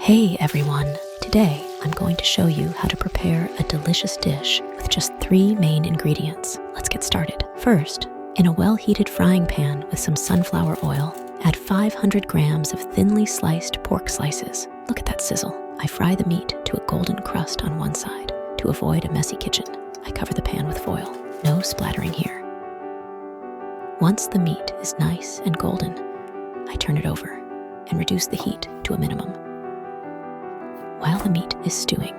Hey everyone! Today I'm going to show you how to prepare a delicious dish with just 3 main ingredients. Let's get started. First, in a well-heated frying pan with some sunflower oil, add 500 grams of thinly sliced pork slices. Look at that sizzle. I fry the meat to a golden crust on one side. To avoid a messy kitchen, I cover the pan with foil. No splattering here. Once the meat is nice and golden, I turn it over and reduce the heat to a minimum. While the meat is stewing,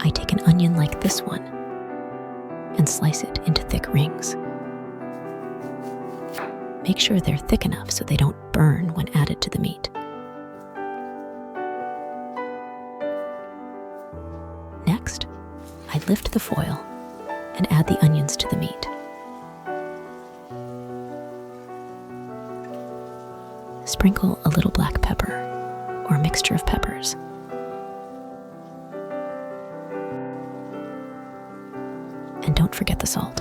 I take an onion like this one and slice it into thick rings. Make sure they're thick enough so they don't burn when added to the meat. Next, I lift the foil and add the onions to the meat. Sprinkle a little black pepper or a mixture of peppers. And don't forget the salt.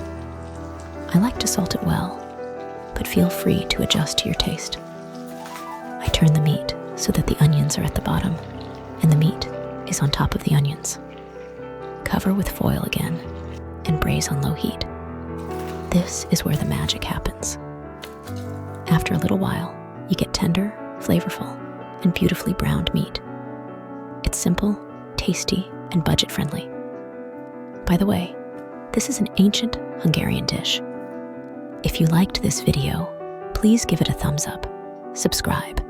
I like to salt it well, but feel free to adjust to your taste. I turn the meat so that the onions are at the bottom and the meat is on top of the onions. Cover with foil again and braise on low heat. This is where the magic happens. After a little while, you get tender, flavorful, and beautifully browned meat. It's simple, tasty, and budget-friendly. By the way, this is an ancient Hungarian dish. If you liked this video, please give it a thumbs up, subscribe,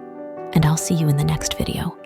and I'll see you in the next video.